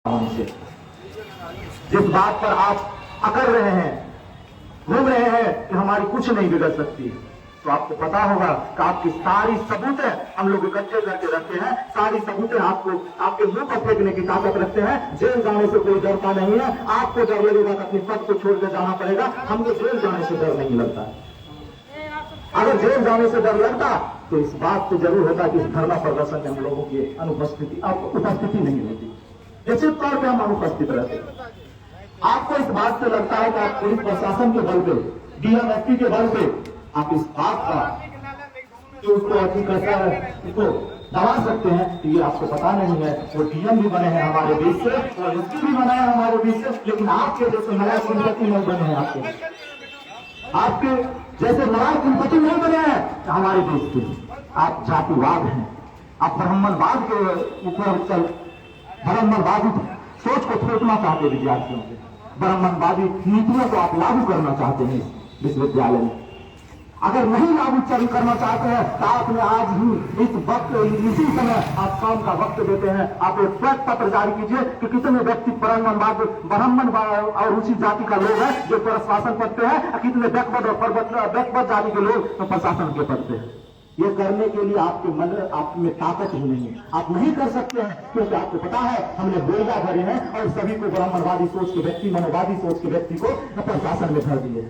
से जिस बात पर आप अकड़ रहे हैं, घूम रहे हैं कि हमारी कुछ नहीं बिगड़ सकती, तो आपको पता होगा कि आपकी सारी सबूतें हम लोग इकट्ठे करके रखते हैं। सारी सबूतें आपको आपके मुंह पर फेंकने की ताकत रखते हैं। जेल जाने से कोई डरता नहीं है। आपको डर लगेगा तो अपनी पद को छोड़कर जाना पड़ेगा। हमको जेल जाने से डर नहीं लगता। अगर जेल जाने से डर लगता तो इस बात से जरूर होता कि इस धरना प्रदर्शन में हम लोगों की उपस्थिति नहीं होती। निश्चित तौर पर हम अनुपस्थित रहते। आपको इस बात से लगता है कि आप पुलिस प्रशासन के बल पे, डीएमएसपी के बल पे आप इस बात का कि उसको अच्छी कैसा है उसको दबा सकते हैं, तो ये आपको पता नहीं है। वो डीएम भी बने हैं हमारे बीच से और एसपी भी बने हैं हमारे बीच से, लेकिन आपके जैसे नया कुलपति नहीं बने हैं। आपके जैसे नया कुलपति नहीं बने हैं हमारे देश के। आप जातिवाद हैं, आप ब्राह्मणवाद के ऊपर चल ब्राह्मणवादी सोच को थोपना चाहते हैं विद्यार्थियों के। ब्राह्मणवादी नीतियों को आप लागू करना चाहते हैं इस विश्वविद्यालय में। अगर नहीं लागू करना चाहते हैं तो आपने आज ही इस वक्त इसी समय आप शाम का वक्त देते हैं। आप एक श्वेत पत्र जारी कीजिए कि कितने व्यक्ति ब्राह्मण और उसी जाति का लोग हैं जो प्रशासन पद पे है, कितने बैकवर्ड जाति के लोग तो प्रशासन के पद पे है। ये करने के लिए आपके मन आप में ताकत ही नहीं है। आप नहीं कर सकते हैं क्योंकि आपको पता है हमने बोलगा भरे हैं और सभी को ब्राह्मणवादी सोच के व्यक्ति, मनोवादी सोच के व्यक्ति को प्रशासन में भर दिए।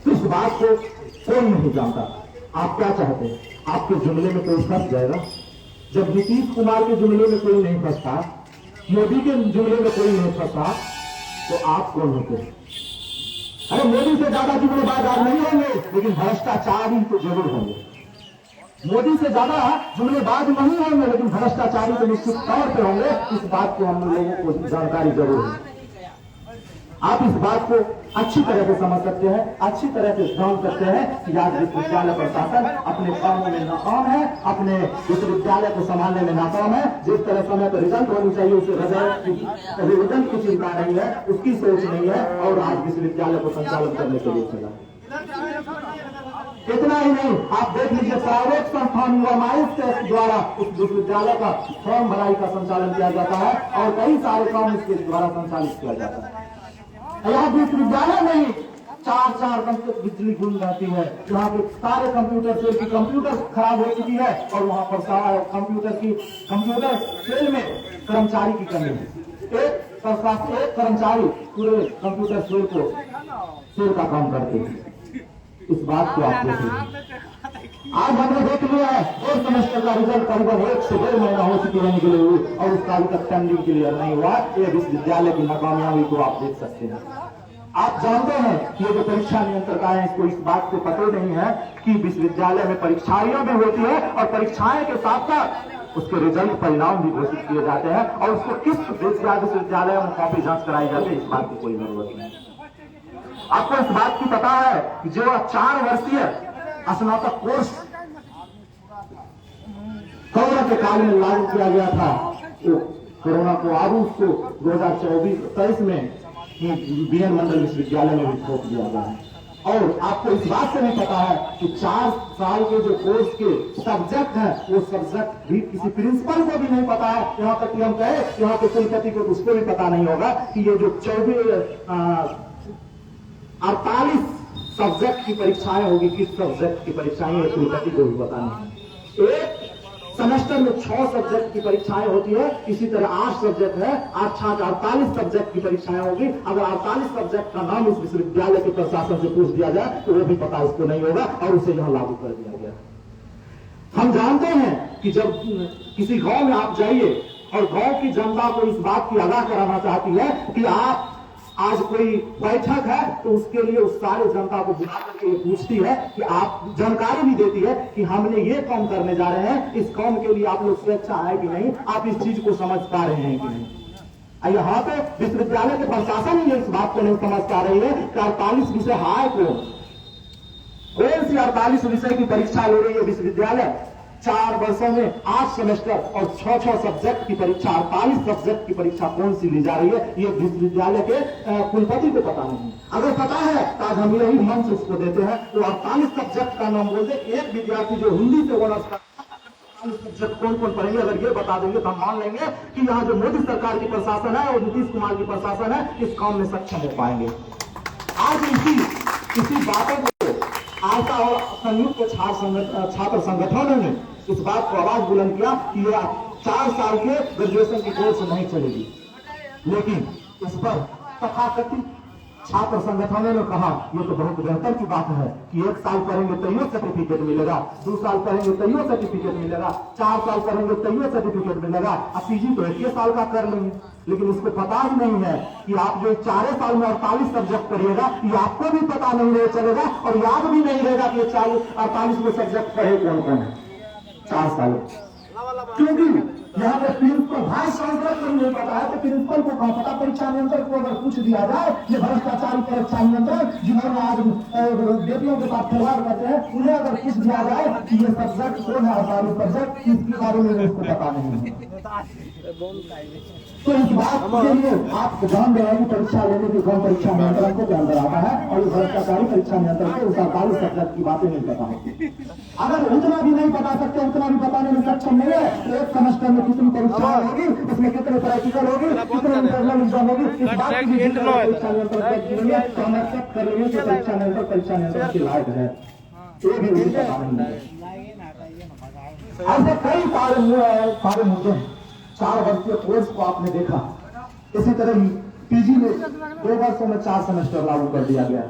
तो इस बात को कोई नहीं जानता। आप क्या चाहते हैं? आपके जुमले में कोई फंस जाएगा। जब नीतीश कुमार के जुमले में कोई नहीं फंसता, मोदी के जुमले में कोई नहीं फंसता, तो आप कौन होते हैं? अरे मोदी से ज्यादा जुमलेबाज आज नहीं होंगे, लेकिन भ्रष्टाचारी तो जरूर होंगे। मोदी से ज्यादा जुमलेबाज नहीं होंगे, लेकिन भ्रष्टाचारी तो निश्चित तौर पर होंगे। इस बात को हम लोगों को जानकारी जरूर है। आप इस बात को अच्छी तरह से समझ सकते हैं, अच्छी तरह से जान सकते हैं कि आज विश्वविद्यालय प्रशासन अपने कामों में नाकाम है, अपने विश्वविद्यालय को संभालने में नाकाम है। जिस तरह समय पर रिजल्ट होनी चाहिए उसे रिजल्ट की चिंता नहीं है, उसकी सोच नहीं है, और आज विश्वविद्यालय को संचालन करने के लिए चला। इतना ही नहीं, आप देख लीजिए प्राइवेट संस्थान युवा के द्वारा उस विश्वविद्यालय का फॉर्म भराई का संचालन किया जाता है और कई सारे काम इसके द्वारा संचालित किया जाता है। यहाँ विश्वविद्यालय नहीं 4 घंटे बिजली गुल जाती है। यहाँ पे सारे कंप्यूटर सेल की कंप्यूटर खराब हो चुकी है और वहाँ पर सारा कंप्यूटर सेल में कर्मचारी की कमी है। एक कर्मचारी पूरे कंप्यूटर सेल का काम करते हैं। इस बात को आप देखिए। आज हमने देख लिया है 4 सेमेस्टर का रिजल्ट करीबन 1 से 1.5 महीना हो चुकी रहने के लिए हुई और उसका अभी तक पेंडिंग क्लियर नहीं हुआ। ये विश्वविद्यालय की नाकामयाबी को आप देख सकते हैं। आप जानते हैं कि ये जो परीक्षा नियंत्रक है इसको इस बात को पता नहीं है कि विश्वविद्यालय में परीक्षाएं भी होती है और परीक्षाएं के साथ साथ उसके रिजल्ट परिणाम भी घोषित किए जाते हैं और उसको किस विश्वविद्यालय में कॉपी जांच कराई जाती है इस बात की कोई जरूरत नहीं। आपको इस बात की पता है कि जो 4 वर्षीय स्नातक कोर्स कोरोना के काल में लागू किया गया था, तो कोरोना को आगे उसको 2023 में बीएन मंडल विश्वविद्यालय में भी थोप दिया गया है। और आपको इस बात से नहीं पता है कि 4 साल के जो कोर्स के सब्जेक्ट हैं वो सब्जेक्ट भी किसी प्रिंसिपल को भी नहीं पता है। यहाँ तक कि हम कहे यहाँ के कुलपति को उसको भी पता नहीं होगा कि ये जो 48 सब्जेक्ट की परीक्षाएं होगी, किस सब्जेक्ट की परीक्षाएं है कुलपति को भी पता नहीं। एक सेमेस्टर में 6 सब्जेक्ट की परीक्षाएं होती है, इसी तरह 8 सब्जेक्ट है, 8 48 सब्जेक्ट की परीक्षाएं होगी। अगर 48 सब्जेक्ट का नाम इस विश्वविद्यालय के प्रशासन से पूछ दिया जाए तो वो भी पता इसको नहीं होगा और उसे यहाँ लागू कर दिया गया। हम जानते हैं कि जब किसी गांव में आप जाइए और गांव की जनता को इस बात की आगाह कराना चाहती है कि आप आज कोई बैठक है तो उसके लिए उस सारे जनता को बुला करके पूछती है कि आप जानकारी भी देती है कि हमने ये काम करने जा रहे हैं, इस काम के लिए आप लोग स्वेच्छा है कि नहीं, आप इस चीज को समझ पा रहे हैं कि नहीं। यहाँ पे विश्वविद्यालय के प्रशासन ही इस बात को नहीं समझ पा रही है कि 48 विषय हाय कौन सी 48 विषय की परीक्षा ले रही है विश्वविद्यालय। 4 वर्षों में 8 सेमेस्टर और 6 सब्जेक्ट की परीक्षा, 48 सब्जेक्ट की परीक्षा कौन सी ली जा रही है ये विश्वविद्यालय के कुलपति को पता नहीं। अगर पता है तो आज हम यही मंच उसको देते हैं तो 48 सब्जेक्ट का नाम बोलते। एक विद्यार्थी जो हिंदी से ऑनर्स सब्जेक्ट कौन कौन पढ़ेंगे, अगर ये बता देंगे तो हम मान लेंगे कि यहाँ जो मोदी सरकार की प्रशासन है और नीतीश कुमार की प्रशासन है इस काम में सक्षम हो पाएंगे। आज इसी बातों को आशा और संयुक्त छात्र संगठनों ने इस बात को आवाज बुलंद किया कि ये 4 साल के ग्रेजुएशन की कोर्स नहीं चलेगी, लेकिन इस पर तथाकथित छात्र संगठनों ने कहा ये तो बहुत बेहतर की बात है कि 1 साल पढ़ेंगे तैयो सर्टिफिकेट मिलेगा, 2 साल पढ़ेंगे तैयो सर्टिफिकेट मिलेगा, 4 साल पढ़ेंगे तैयो सर्टिफिकेट मिलेगा, और पीजी तो 1 साल का कर लेंगे। लेकिन इसको पता ही नहीं है कि आप जो 4 साल में 48 सब्जेक्ट पढ़िएगा ये आपको भी पता नहीं रह चलेगा और याद भी नहीं रहेगा कि 48 में सब्जेक्ट पढ़े कौन कौन है 4 साल। क्योंकि यहाँ पे प्रिंसिपल वाइस चांसलर को नहीं पता है तो प्रिंसिपल को कहाँ पता। परीक्षा नियंत्रक को अगर पूछ दिया जाए ये भ्रष्टाचारी परीक्षा नियंत्रक जिन्होंने आज बेटियों के साथ खिलवाड़ करते हैं उन्हें अगर पूछ दिया जाए कि ये सब्जेक्ट कौन है 48 सब्जेक्ट इसके बारे में उसको पता नहीं है। तो इस बात के लिए आप ध्यान दें कि परीक्षा लेने की कौन परीक्षा नियंत्रकों के अंदर आता है और ये भ्रष्टाचारी परीक्षा नियंत्रक को 48 सब्जेक्ट की बातें नहीं पता होती। अगर उतना भी नहीं बता सकते, उतना भी बताने में सक्षम नहीं है तो एक सेमेस्टर में कितनी परीक्षा होगी, उसमें कितने प्रैक्टिकल होगी, कितने इंटरनल एग्जाम होगी, इस बात की परीक्षा नियंत्रक तो हम एक्सेप्ट कर लेंगे कि परीक्षा नियंत्रक के लायक है, ये भी उन्हें पता नहीं है। ऐसे कई सारे मुद्दे 4 वर्षीय कोर्स को आपने देखा, इसी तरह पीजी में 2 वर्षों में 4 सेमेस्टर लागू कर दिया गया,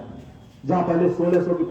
जहां पहले 1600 की